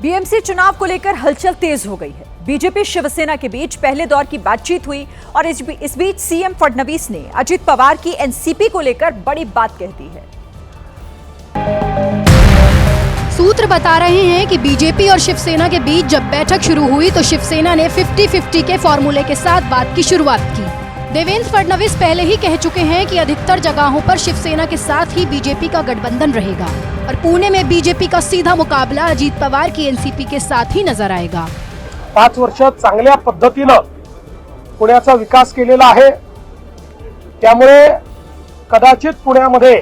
BMC चुनाव को लेकर हलचल तेज हो गई है। बीजेपी शिवसेना के बीच पहले दौर की बातचीत हुई और इस बीच सीएम फडणवीस ने अजित पवार की एनसीपी को लेकर बड़ी बात कह दी है। सूत्र बता रहे हैं कि बीजेपी और शिवसेना के बीच जब बैठक शुरू हुई तो शिवसेना ने 50-50 के फॉर्मूले के साथ बात की शुरुआत की। देवेंद्र फडणवीस पहले ही कह चुके हैं कि अधिकतर जगहों पर शिवसेना के साथ ही बीजेपी का गठबंधन रहेगा और पुणे में बीजेपी का सीधा मुकाबला अजित पवार की एनसीपी के साथ ही नजर आएगा। 5 वर्ष चांगल्या पद्धतीनं पुण्याचा विकास केलेला आहे, त्यामुळे कदाचित पुण्यामध्ये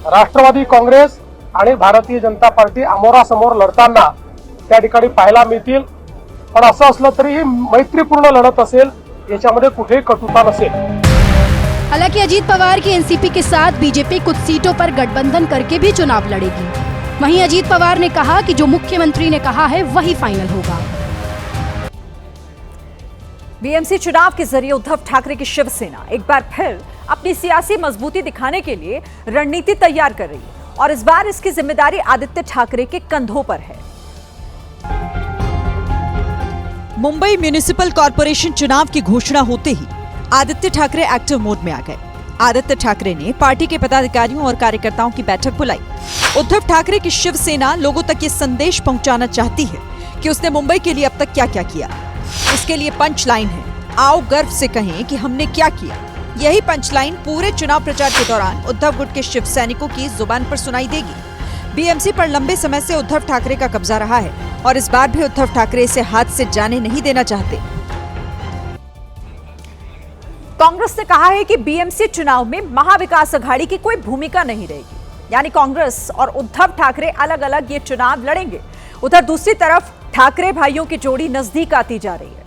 राष्ट्रवादी काँग्रेस आणि भारतीय जनता पार्टी अमोरासमोर लढताना त्या ठिकाणी पाहायला मिळतील। पण असं असलं तरी ही मैत्रीपूर्ण लढत असेल, याच्यामध्ये कुठेही कटुता नसेल। हालांकि अजित पवार की एनसीपी के साथ बीजेपी कुछ सीटों पर गठबंधन करके भी चुनाव लड़ेगी। वहीं अजित पवार ने कहा कि जो मुख्यमंत्री ने कहा है वही फाइनल होगा। बीएमसी चुनाव के जरिए उद्धव ठाकरे की शिवसेना एक बार फिर अपनी सियासी मजबूती दिखाने के लिए रणनीति तैयार कर रही है और इस बार इसकी जिम्मेदारी आदित्य ठाकरे के कंधों पर है। मुंबई म्युनिसिपल कॉर्पोरेशन चुनाव की घोषणा होते ही आदित्य ठाकरे एक्टिव मोड में आ गए। आदित्य ठाकरे ने पार्टी के पदाधिकारियों और कार्यकर्ताओं की बैठक बुलाई। उद्धव ठाकरे की शिवसेना लोगों तक ये संदेश पहुंचाना चाहती है कि उसने मुंबई के लिए अब तक क्या क्या किया। इसके लिए पंच लाइन है, आओ गर्व से कहें कि हमने क्या किया। यही पंच लाइन पूरे चुनाव प्रचार के दौरान उद्धव गुट के शिव सैनिकों की जुबान पर सुनाई देगी। बीएमसी पर लंबे समय से उद्धव ठाकरे का कब्जा रहा है और इस बार भी उद्धव ठाकरे इसे हाथ से जाने नहीं देना चाहते। कांग्रेस ने कहा है कि बीएमसी चुनाव में महाविकास अघाड़ी की कोई भूमिका नहीं रहेगी, यानी कांग्रेस और उद्धव ठाकरे अलग अलग ये चुनाव लड़ेंगे। उधर दूसरी तरफ ठाकरे भाइयों की जोड़ी नजदीक आती जा रही है।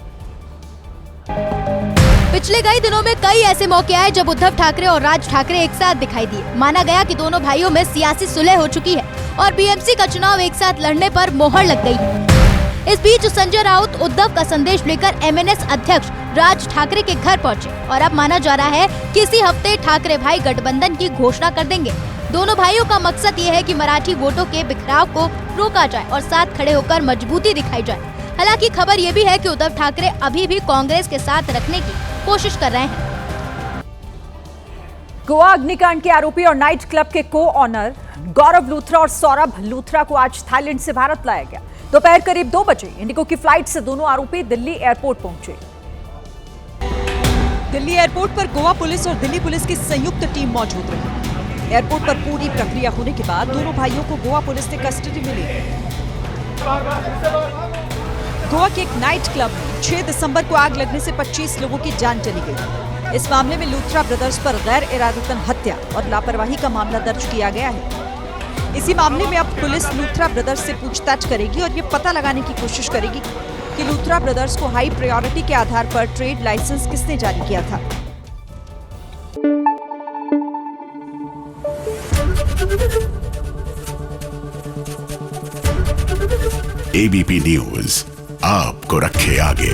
पिछले कई दिनों में कई ऐसे मौके आए जब उद्धव ठाकरे और राज ठाकरे एक साथ दिखाई दिए। माना गया कि दोनों भाइयों में सियासी सुलह हो चुकी है और बीएमसी का चुनाव एक साथ लड़ने पर मोहर लग गई है। इस बीच संजय राउत उद्धव का संदेश लेकर एमएनएस अध्यक्ष राज ठाकरे के घर पहुंचे और अब माना जा रहा है कि इसी हफ्ते ठाकरे भाई गठबंधन की घोषणा कर देंगे। दोनों भाइयों का मकसद ये है कि मराठी वोटों के बिखराव को रोका जाए और साथ खड़े होकर मजबूती दिखाई जाए। हालांकि खबर ये भी है कि उद्धव ठाकरे अभी भी कांग्रेस के साथ रखने की कोशिश कर रहे हैं। गोवा अग्निकांड के आरोपी और नाइट क्लब के को ऑनर गौरव लूथरा और सौरभ लूथरा को आज थाईलैंड से भारत लाया गया। दोपहर करीब 2 बजे इंडिगो की फ्लाइट से दोनों आरोपी दिल्ली एयरपोर्ट पहुंचे। दिल्ली एयरपोर्ट पर गोवा पुलिस और दिल्ली पुलिस की संयुक्त टीम मौजूद रही। एयरपोर्ट पर पूरी प्रक्रिया होने के बाद दोनों भाइयों को गोवा पुलिस ने कस्टडी में ली। गोवा के एक नाइट क्लब में 6 दिसंबर को आग लगने से 25 लोगों की जान चली गई। इस मामले में लूथरा ब्रदर्स पर गैर इरादतन हत्या और लापरवाही का मामला दर्ज किया गया है। इसी मामले में अब पुलिस लूथरा ब्रदर्स से पूछताछ करेगी और ये पता लगाने की कोशिश करेगी कि लूथरा ब्रदर्स को हाई प्रायोरिटी के आधार पर ट्रेड लाइसेंस किसने जारी किया था। एबीपी न्यूज आपको रखे आगे।